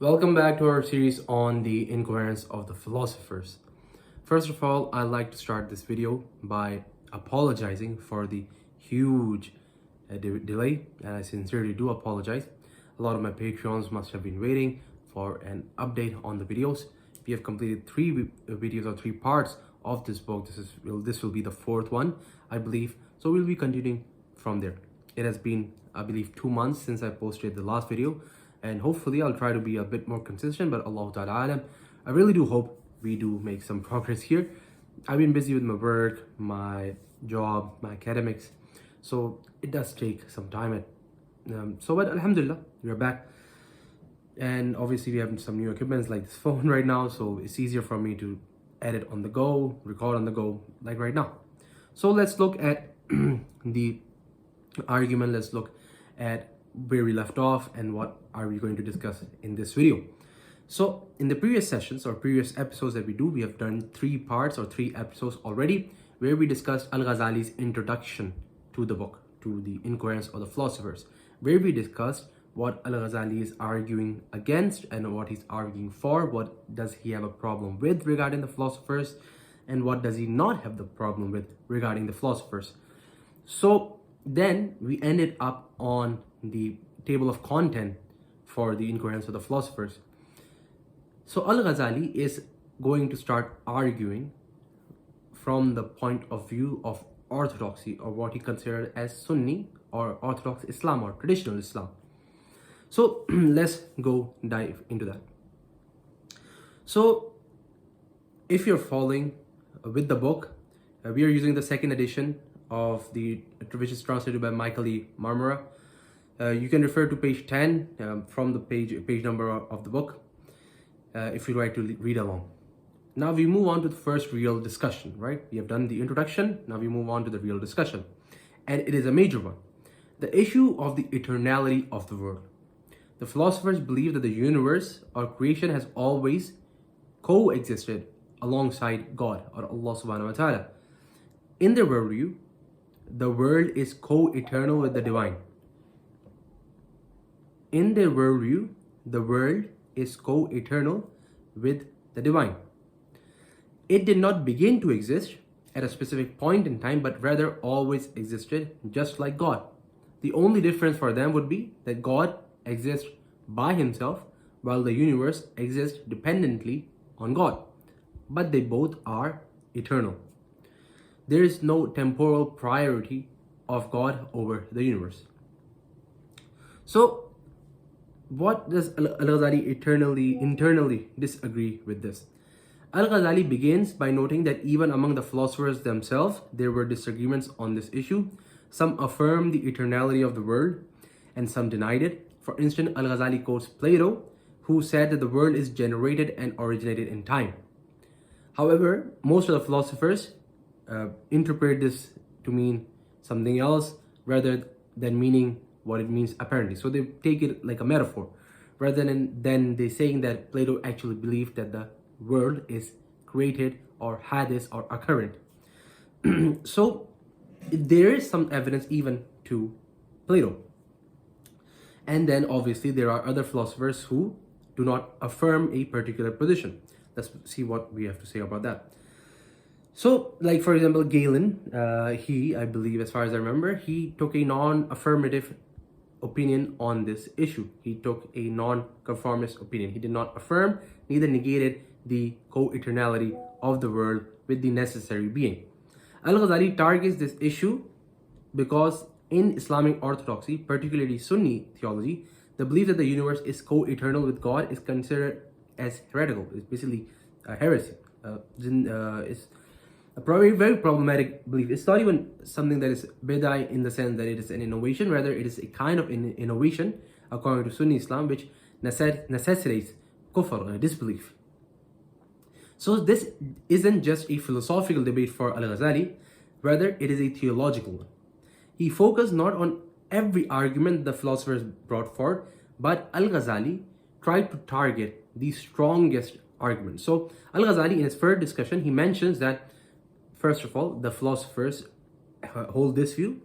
Welcome back to our series on the incoherence of the philosophers. First of all, I'd like to start this video by apologizing for the huge delay, and I sincerely do apologize. A lot of my Patreons must have been waiting for an update on the videos. We have completed three videos or three parts of this book. This will be the fourth one, I believe. So we'll be continuing from there. It has been, I believe, 2 months since I posted the last video, and hopefully I'll try to be a bit more consistent, but Allah Ta'ala alam. I really do hope we do make some progress here. I've been busy with my work, my job, my academics, so it does take some time. But Alhamdulillah, we're back. And obviously we have some new equipments like this phone right now, so it's easier for me to edit on the go, record on the go, like right now. So let's look at the argument. Let's look at where we left off and what are we going to discuss in this video. So in the previous sessions or previous episodes that we have done 3 parts or 3 episodes already, where we discussed Al-Ghazali's introduction to the book, to the Incoherence of the Philosophers, where we discussed what Al-Ghazali is arguing against and what he's arguing for, what does he have a problem with regarding the philosophers, and what does he not have the problem with regarding the philosophers. So then we ended up on the table of content for the Incoherence of the Philosophers. So Al-Ghazali is going to start arguing from the point of view of orthodoxy, or what he considered as Sunni or Orthodox Islam or traditional Islam. So let's go dive into that. So if you're following with the book, we are using the second edition of which is translated by Michael E. Marmura. You can refer to page 10 from the page number of the book if you'd like to read along. Now we move on to the first real discussion, right? We have done the introduction, now we move on to the real discussion. And it is a major one. The issue of the eternality of the world. The philosophers believe that the universe or creation has always coexisted alongside God or Allah subhanahu wa ta'ala. In their worldview, the world is co-eternal with the divine. In their worldview, the world is co-eternal with the divine. It did not begin to exist at a specific point in time, but rather always existed, just like God. The only difference for them would be that God exists by himself, while the universe exists dependently on God. But they both are eternal. There is no temporal priority of God over the universe. So, what does Al-Ghazali internally disagree with this? Al-Ghazali begins by noting that even among the philosophers themselves, there were disagreements on this issue. Some affirmed the eternality of the world, and some denied it. For instance, Al-Ghazali quotes Plato, who said that the world is generated and originated in time. However, most of the philosophers interpret this to mean something else rather than meaning what it means apparently. So they take it like a metaphor, rather than they saying that Plato actually believed that the world is created or hadith or occurrent. So there is some evidence even to Plato. And then obviously there are other philosophers who do not affirm a particular position. Let's see what we have to say about that. So, like for example, Galen, I believe, as far as I remember, he took a non-affirmative opinion on this issue. He took a non-conformist opinion. He did not affirm, neither negated the co-eternality of the world with the necessary being. Al-Ghazali targets this issue because in Islamic orthodoxy, particularly Sunni theology, the belief that the universe is co-eternal with God is considered as heretical. It's basically a heresy. It's a very problematic belief. It's not even something that is bid'ah in the sense that it is an innovation. Rather, it is a kind of innovation according to Sunni Islam, which necessitates kufr, disbelief. So this isn't just a philosophical debate for Al-Ghazali, rather it is a theological one. He focused not on every argument the philosophers brought forth, but Al-Ghazali tried to target the strongest argument. So Al-Ghazali, in his first discussion, he mentions that first of all, the philosophers hold this view,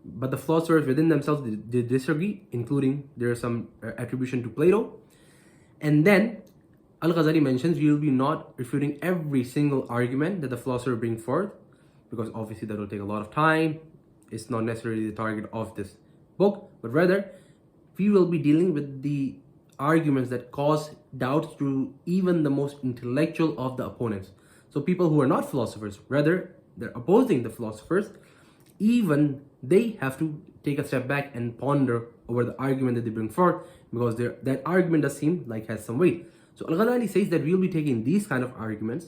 but the philosophers within themselves they disagree, including there is some attribution to Plato. And then Al-Ghazali mentions we will be not refuting every single argument that the philosopher brings forth, because obviously that will take a lot of time. It's not necessarily the target of this book, but rather we will be dealing with the arguments that cause doubts to even the most intellectual of the opponents. So people who are not philosophers, rather they're opposing the philosophers, even they have to take a step back and ponder over the argument that they bring forth, because that argument does seem like has some weight. So Al-Ghazali says that we'll be taking these kind of arguments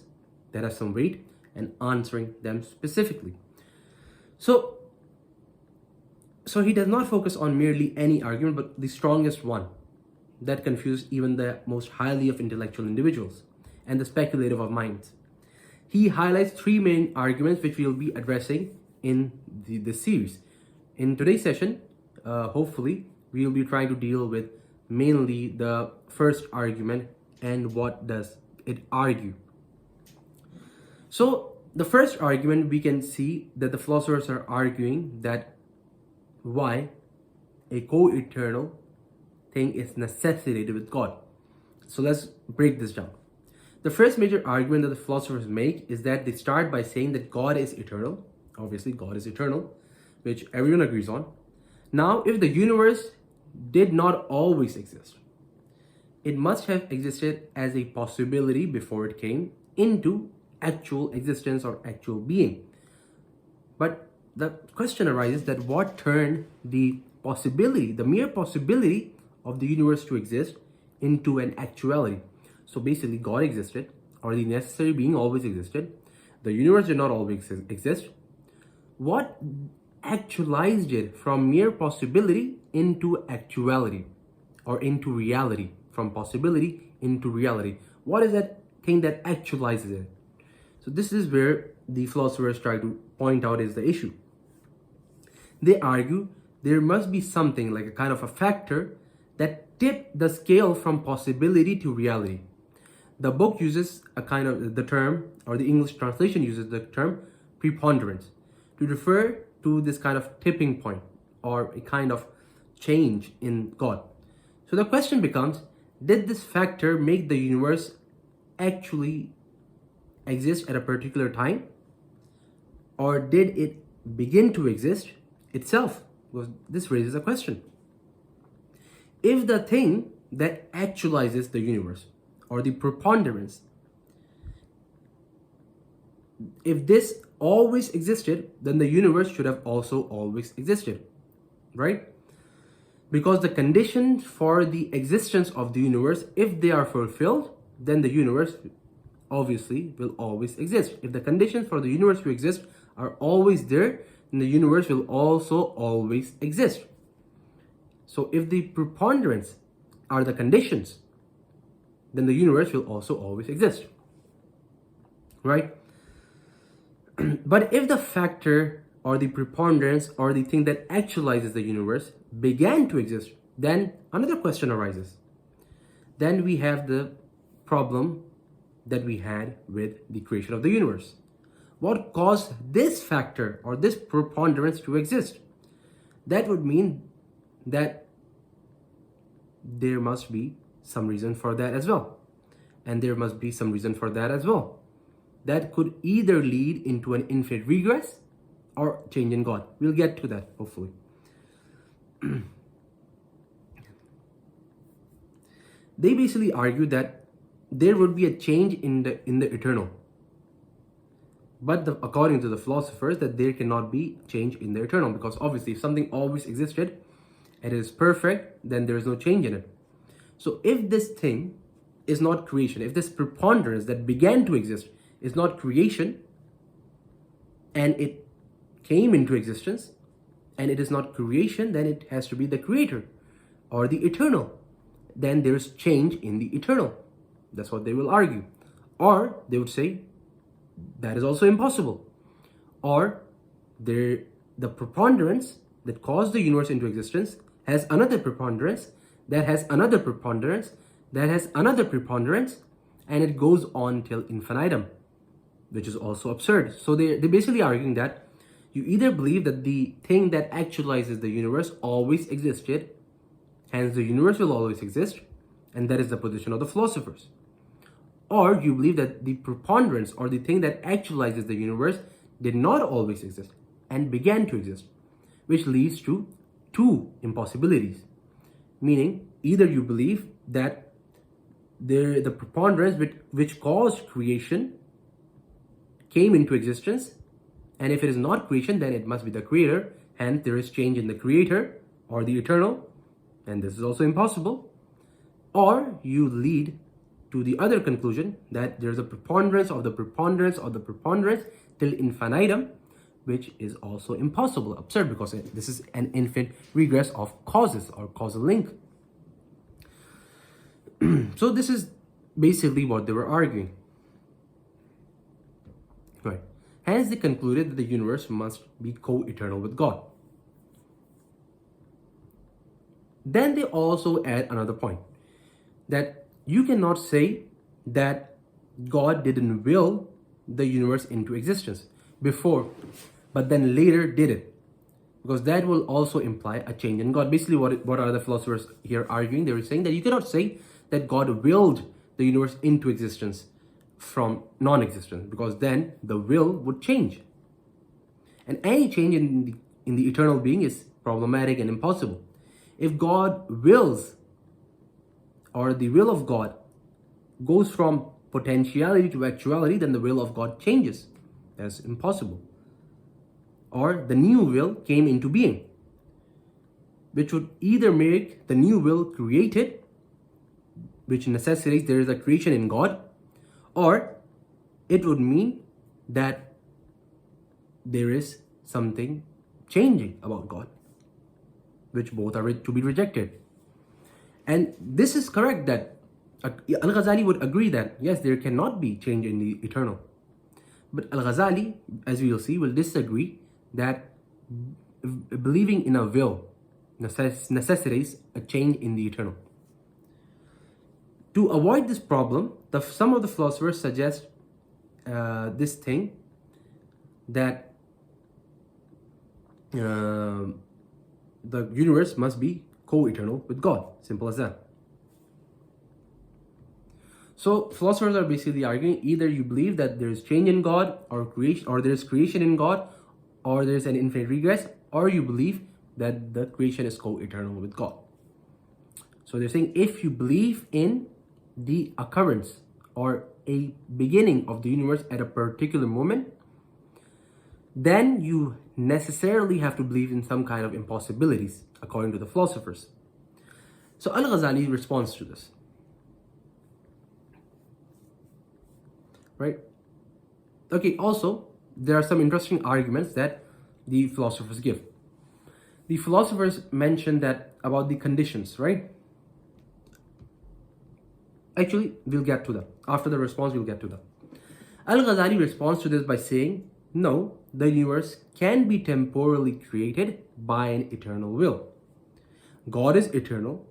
that have some weight and answering them specifically. So he does not focus on merely any argument, but the strongest one that confuses even the most highly of intellectual individuals and the speculative of minds. He highlights three main arguments which we will be addressing in this series. In today's session, hopefully, we will be trying to deal with mainly the first argument and what does it argue. So the first argument, we can see that the philosophers are arguing that why a co-eternal thing is necessitated with God. So let's break this down. The first major argument that the philosophers make is that they start by saying that God is eternal. Obviously, God is eternal, which everyone agrees on. Now, if the universe did not always exist, it must have existed as a possibility before it came into actual existence or actual being. But the question arises that what turned the possibility, the mere possibility of the universe to exist into an actuality? So basically, God existed, or the necessary being always existed. The universe did not always exist. What actualized it from mere possibility into actuality, or into reality? From possibility into reality. What is that thing that actualizes it? So this is where the philosophers try to point out is the issue. They argue there must be something like a kind of a factor that tipped the scale from possibility to reality. The book uses a kind of the term, or the English translation uses the term preponderance to refer to this kind of tipping point or a kind of change in God. So the question becomes, did this factor make the universe actually exist at a particular time? Or did it begin to exist itself? Because this raises a question. If the thing that actualizes the universe, or the preponderance, if this always existed, then the universe should have also always existed, right? Because the conditions for the existence of the universe, if they are fulfilled, then the universe obviously will always exist. If the conditions for the universe to exist are always there, then the universe will also always exist. So if the preponderance are the conditions, then the universe will also always exist, right? But if the factor or the preponderance or the thing that actualizes the universe began to exist, then another question arises. Then we have the problem that we had with the creation of the universe. What caused this factor or this preponderance to exist? That would mean that there must be some reason for that as well. And there must be some reason for that as well. That could either lead into an infinite regress or change in God. We'll get to that, hopefully. They basically argue that there would be a change in the eternal. But according to the philosophers, that there cannot be change in the eternal, because obviously if something always existed and it is perfect, then there is no change in it. So if this thing is not creation, if this preponderance that began to exist is not creation, and it came into existence, and it is not creation, then it has to be the creator or the eternal. Then there is change in the eternal. That's what they will argue. Or they would say that is also impossible. Or the preponderance that caused the universe into existence has another preponderance, that has another preponderance, that has another preponderance, and it goes on till infinitum, which is also absurd. So they're basically arguing that you either believe that the thing that actualizes the universe always existed, hence the universe will always exist, and that is the position of the philosophers. Or you believe that the preponderance, or the thing that actualizes the universe, did not always exist and began to exist, which leads to two impossibilities. Meaning, either you believe that the preponderance which caused creation came into existence, and if it is not creation, then it must be the creator, hence there is change in the creator or the eternal, and this is also impossible. Or you lead to the other conclusion, that there's a preponderance of the preponderance of the preponderance till infinitum, which is also impossible, absurd, because this is an infinite regress of causes or causal link. So this is basically what they were arguing. Right. Hence they concluded that the universe must be co-eternal with God. Then they also add another point, that you cannot say that God didn't will the universe into existence before, but then later did it, because that will also imply a change in God. Basically, what are the philosophers here arguing? They were saying that you cannot say that God willed the universe into existence from non-existence, because then the will would change, and any change in the eternal being is problematic and impossible. If God wills, or the will of God goes from potentiality to actuality, then the will of God changes. That's impossible. Or the new will came into being, which would either make the new will created, which necessitates there is a creation in God, or it would mean that there is something changing about God, which both are to be rejected. And this is correct, that Al-Ghazali would agree that yes, there cannot be change in the eternal. But Al-Ghazali, as we will see, will disagree that believing in a will necessitates a change in the eternal. To avoid this problem, some of the philosophers suggest this thing, that the universe must be co-eternal with God. Simple as that. So philosophers are basically arguing, either you believe that there is change in God, or creation, or there is creation in God, or there is an infinite regress, or you believe that the creation is co-eternal with God. So they're saying, if you believe in the occurrence or a beginning of the universe at a particular moment, then you necessarily have to believe in some kind of impossibilities, according to the philosophers. So Al-Ghazali responds to this. Right? Okay, also, there are some interesting arguments that the philosophers give. The philosophers mention that about the conditions, right? Actually, we'll get to that. After the response, we'll get to that. Al-Ghazali responds to this by saying, no, the universe can be temporally created by an eternal will. God is eternal.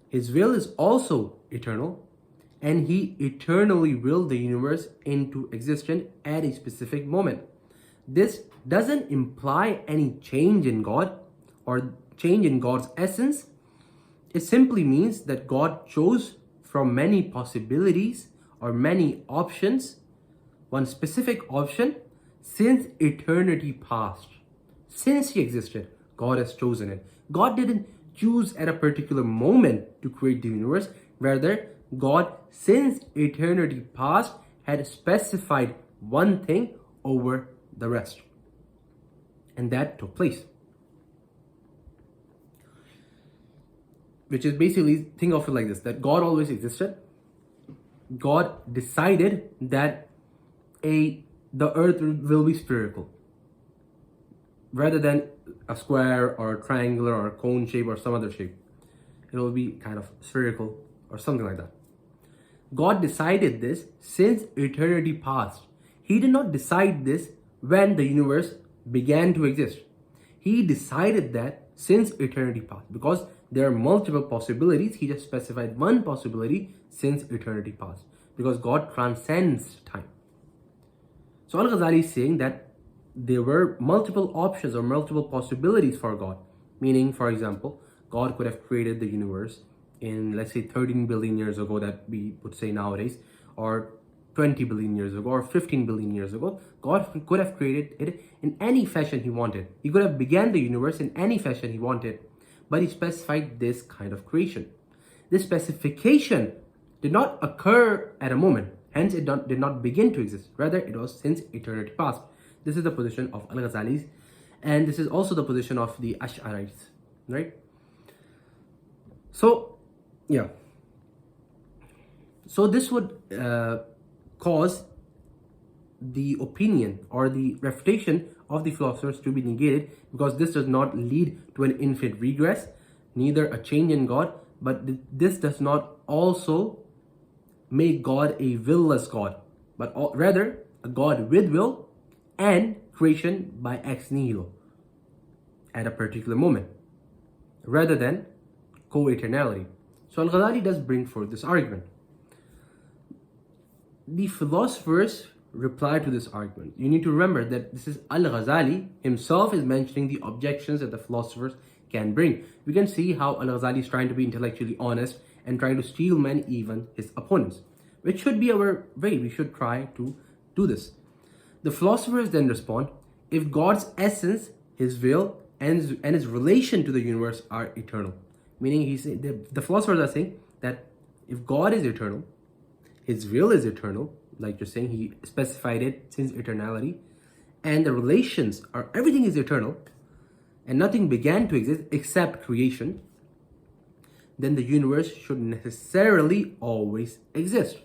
His will is also eternal. And he eternally willed the universe into existence at a specific moment. This doesn't imply any change in God or change in God's essence. It simply means that God chose from many possibilities or many options one specific option since eternity past. Since he existed, God has chosen it. God didn't choose at a particular moment to create the universe. Rather, God, since eternity past, had specified one thing over the rest. And that took place. Which is basically, think of it like this, that God always existed. God decided that the earth will be spherical, rather than a square or a triangular or a cone shape or some other shape. It will be kind of spherical or something like that. God decided this since eternity past. He did not decide this when the universe began to exist. He decided that since eternity past, because there are multiple possibilities. He just specified one possibility since eternity past, because God transcends time. So Al-Ghazali is saying that there were multiple options or multiple possibilities for God. Meaning, for example, God could have created the universe in, let's say, 13 billion years ago that we would say nowadays, or 20 billion years ago, or 15 billion years ago, God could have created it in any fashion he wanted. He could have began the universe in any fashion he wanted, but he specified this kind of creation. This specification did not occur at a moment, hence it did not begin to exist. Rather, it was since eternity past. This is the position of Al-Ghazali's, and this is also the position of the Ash'arites, right? So, yeah. So this would cause the opinion or the refutation of the philosophers to be negated, because this does not lead to an infinite regress, neither a change in God, but this does not also make God a will-less God, but rather a God with will and creation by ex nihilo at a particular moment, rather than co-eternality. So Al-Ghazali does bring forth this argument. The philosophers reply to this argument. You need to remember that this is Al-Ghazali himself is mentioning the objections that the philosophers can bring. We can see how Al-Ghazali is trying to be intellectually honest and trying to steel man, even his opponents, which should be our way. We should try to do this. The philosophers then respond, if God's essence, his will, and his relation to the universe are eternal. Meaning the philosophers are saying that if God is eternal, his will is eternal, like you're saying, he specified it since eternality, and the relations are, everything is eternal, and nothing began to exist except creation, then the universe should necessarily always exist.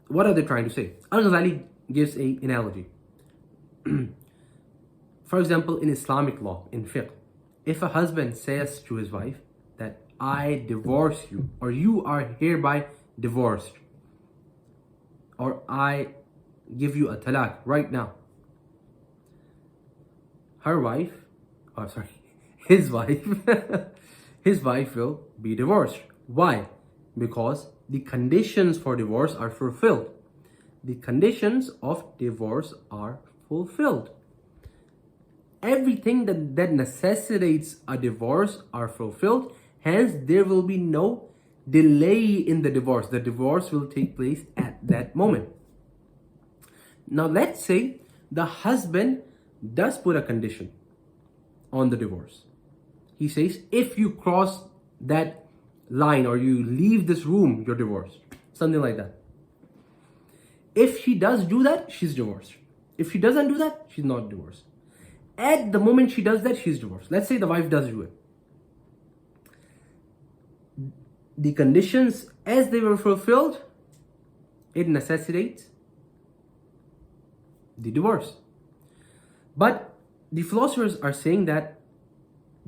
What are they trying to say? Al-Ghazali gives an analogy. For example, in Islamic law, in fiqh, if a husband says to his wife that I divorce you, or you are hereby divorced, or I give you a talaq right now, his wife will be divorced. Why? Because the conditions for divorce are fulfilled. The conditions of divorce are fulfilled. Everything that necessitates a divorce are fulfilled. Hence, there will be no delay in the divorce. The divorce will take place at that moment. Now, let's say the husband does put a condition on the divorce. He says, if you cross that line or you leave this room, you're divorced. Something like that. If she does do that, she's divorced. If she doesn't do that, she's not divorced. At the moment she does that, she's divorced. Let's say the wife does do it. The conditions, as they were fulfilled, it necessitates the divorce. But the philosophers are saying that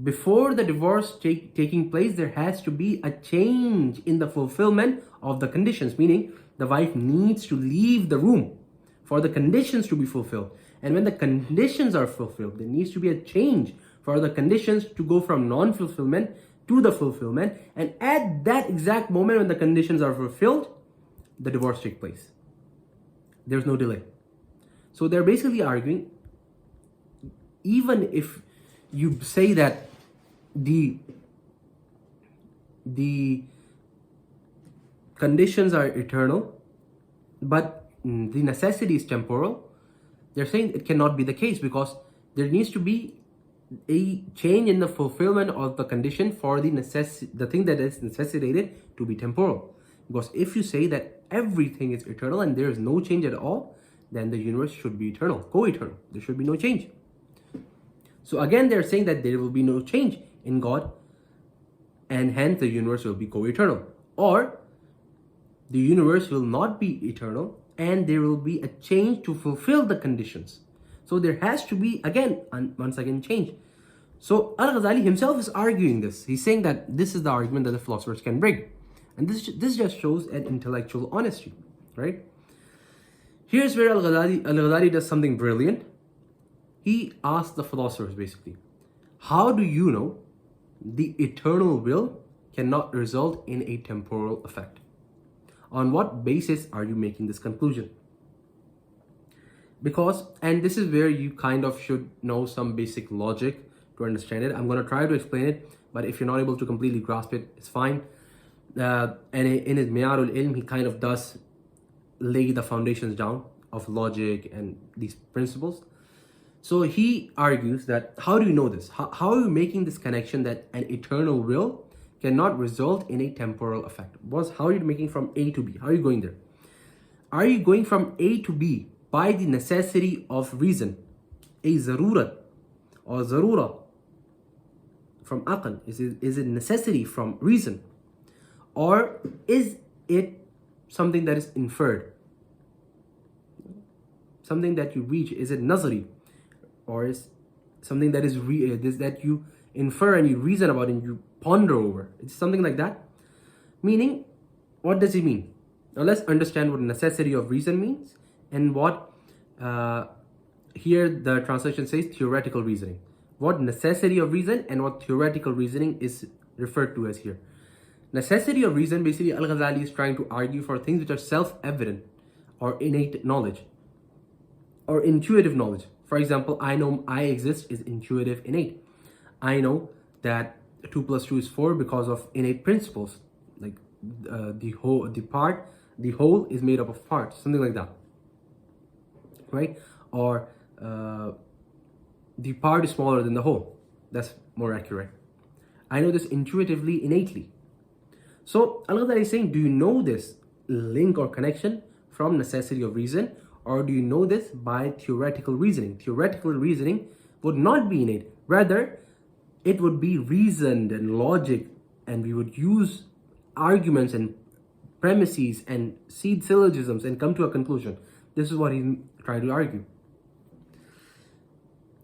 before the divorce taking place, there has to be a change in the fulfillment of the conditions, meaning the wife needs to leave the room for the conditions to be fulfilled. And when the conditions are fulfilled, there needs to be a change for the conditions to go from non-fulfillment to the fulfillment. And at that exact moment when the conditions are fulfilled, the divorce takes place. There's no delay. So they're basically arguing, even if you say that the conditions are eternal, but the necessity is temporal, they're saying it cannot be the case, because there needs to be a change in the fulfillment of the condition for the thing that is necessitated to be temporal. Because if you say that everything is eternal and there is no change at all, then the universe should be eternal, co-eternal. There should be no change. So again, they're saying that there will be no change in God, and hence the universe will be co-eternal. Or the universe will not be eternal, and there will be a change to fulfill the conditions. So there has to be, once again, change. So Al-Ghazali himself is arguing this. He's saying that this is the argument that the philosophers can bring. And this just shows an intellectual honesty, right? Here's where Al-Ghazali does something brilliant. He asks the philosophers basically, how do you know the eternal will cannot result in a temporal effect? On what basis are you making this conclusion? Because, and this is where you kind of should know some basic logic to understand it. I'm going to try to explain it, but if you're not able to completely grasp it, it's fine. And in his Miyar al-Ilm, he kind of does lay the foundations down of logic and these principles. So he argues that, how do you know this? How are you making this connection that an eternal will cannot result in a temporal effect? How are you making from A to B? How are you going there? Are you going from A to B by the necessity of reason? A zarurat or zarura from aql. Is it necessity from reason? Or is it something that is inferred? Something that you reach? Is it nazari? Or is something that is that you infer and you reason about and you ponder over? It's something like that. Meaning, what does it mean? Now let's understand what necessity of reason means and what here the translation says theoretical reasoning. What necessity of reason and what theoretical reasoning is referred to as here. Necessity of reason, basically Al-Ghazali is trying to argue for things which are self-evident or innate knowledge or intuitive knowledge. For example, I know I exist is intuitive, innate. I know that 2 plus 2 is 4 because of innate principles, like the whole is made up of parts, something like that, right? Or the part is smaller than the whole. That's more accurate. I know this intuitively, innately. So Al-Ghazali is saying, do you know this link or connection from necessity of reason, or do you know this by theoretical reasoning? Theoretical reasoning would not be innate. Rather, it would be reasoned and logic, and we would use arguments and premises and seed syllogisms and come to a conclusion. This is what he's trying to argue.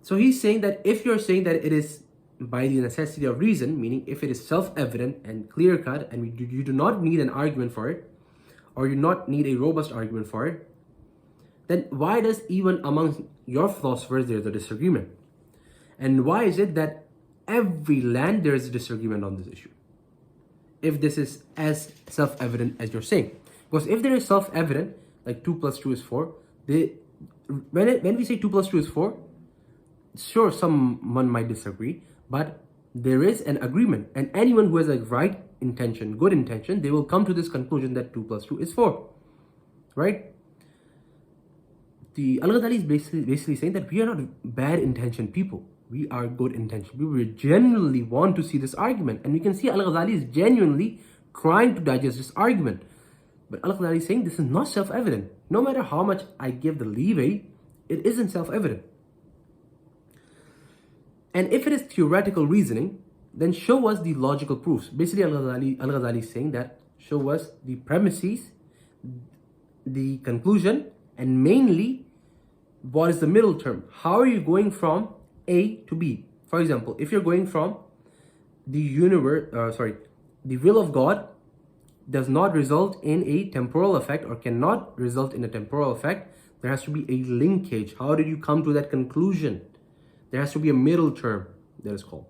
So he's saying that if you're saying that it is by the necessity of reason, meaning if it is self-evident and clear-cut and you do not need an argument for it, or you do not need a robust argument for it, then why does even amongst your philosophers there's a disagreement? And why is it that every land there is a disagreement on this issue? If this is as self-evident as you're saying. Because if there is self-evident, like 2 plus 2 is 4, when we say 2 plus 2 is 4, sure, someone might disagree, but there is an agreement. And anyone who has a right intention, good intention, they will come to this conclusion that 2 plus 2 is 4, right? The Al-Ghazali is basically saying that we are not bad intentioned people. We are good intentioned people. We genuinely want to see this argument. And we can see Al-Ghazali is genuinely trying to digest this argument. But Al-Ghazali is saying this is not self-evident. No matter how much I give the leeway, it isn't self-evident. And if it is theoretical reasoning, then show us the logical proofs. Basically, Al-Ghazali is saying that show us the premises, the conclusion, and mainly what is the middle term. How are you going from A to B? For example, if you're going from the will of God does not result in a temporal effect or cannot result in a temporal effect, there has to be a linkage. How did you come to that conclusion? There has to be a middle term that is called.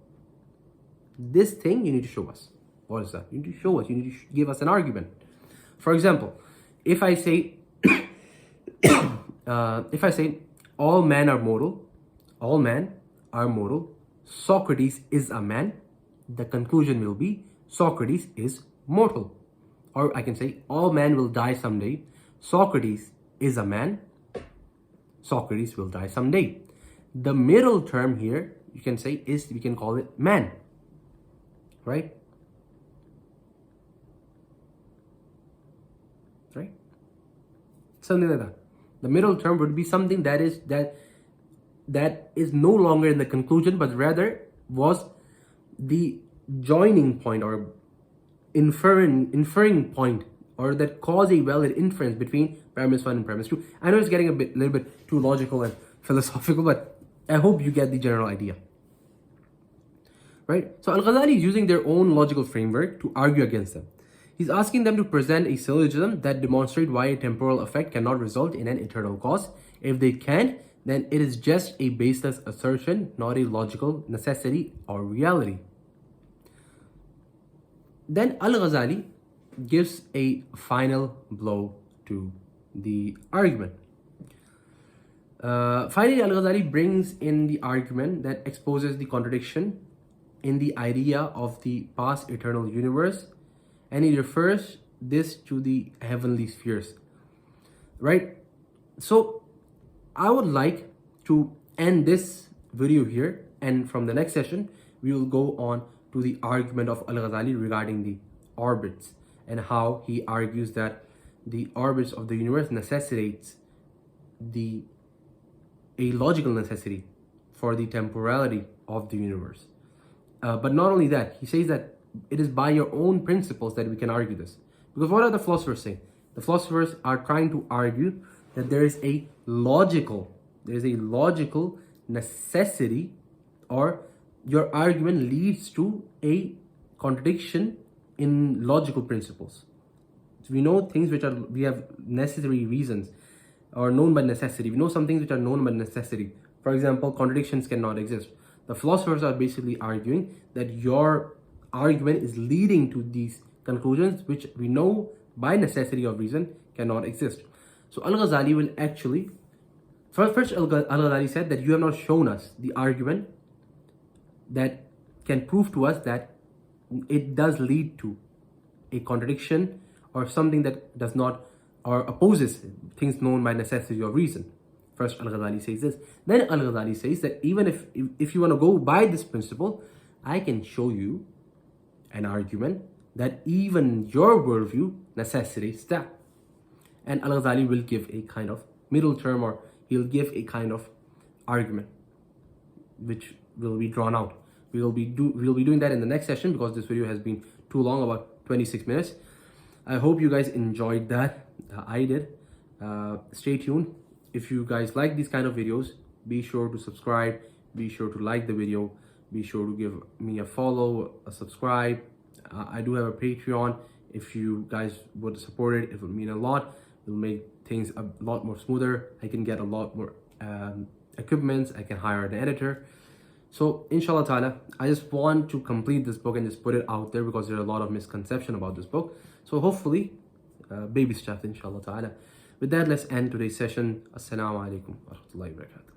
This thing you need to show us. What is that? You need to show us. You need to give us an argument. For example, if I say, all men are mortal, Socrates is a man, the conclusion will be Socrates is mortal. Or I can say all men will die someday, Socrates is a man, Socrates will die someday. The middle term here, you can say is, we can call it man, right? Right? Something like that. The middle term would be something that is no longer in the conclusion, but rather was the joining point or inferring point, or that cause a valid inference between premise 1 and premise 2. I know it's getting a little bit too logical and philosophical, but I hope you get the general idea. Right? So Al-Ghazali is using their own logical framework to argue against them. He's asking them to present a syllogism that demonstrates why a temporal effect cannot result in an eternal cause. If they can't, then it is just a baseless assertion, not a logical necessity or reality. Then Al-Ghazali gives a final blow to the argument. Finally, Al-Ghazali brings in the argument that exposes the contradiction in the idea of the past eternal universe, and he refers this to the heavenly spheres, right? So I would like to end this video here, and from the next session we will go on to the argument of Al-Ghazali regarding the orbits and how he argues that the orbits of the universe necessitates a logical necessity for the temporality of the universe. But not only that, he says that it is by your own principles that we can argue this. Because what are the philosophers saying? The philosophers are trying to argue that there is a logical necessity, or your argument leads to a contradiction in logical principles. So we know things we have necessary reasons or known by necessity. We know some things which are known by necessity. For example, contradictions cannot exist. The philosophers are basically arguing that your argument is leading to these conclusions which we know by necessity of reason cannot exist. So Al-Ghazali will actually, first Al-Ghazali said that you have not shown us the argument that can prove to us that it does lead to a contradiction or something that does not or opposes things known by necessity or reason. First Al-Ghazali says this. Then Al-Ghazali says that even if you want to go by this principle, I can show you an argument that even your worldview necessitates that. And Al-Ghazali will give a kind of middle term, or he'll give a kind of argument which will be drawn out. We'll be doing that in the next session because this video has been too long, about 26 minutes. I hope you guys enjoyed that. I did. Stay tuned. If you guys like these kind of videos, be sure to subscribe, be sure to like the video, be sure to give me a follow, a subscribe. I do have a Patreon. If you guys would support it would mean a lot. It will make things a lot more smoother. I can get a lot more equipments. I can hire an editor. So inshallah ta'ala, I just want to complete this book and just put it out there because there's a lot of misconception about this book. So hopefully, baby steps inshallah ta'ala. With that, let's end today's session. Assalamu alaikum wa rahmatullahi wa barakatuh.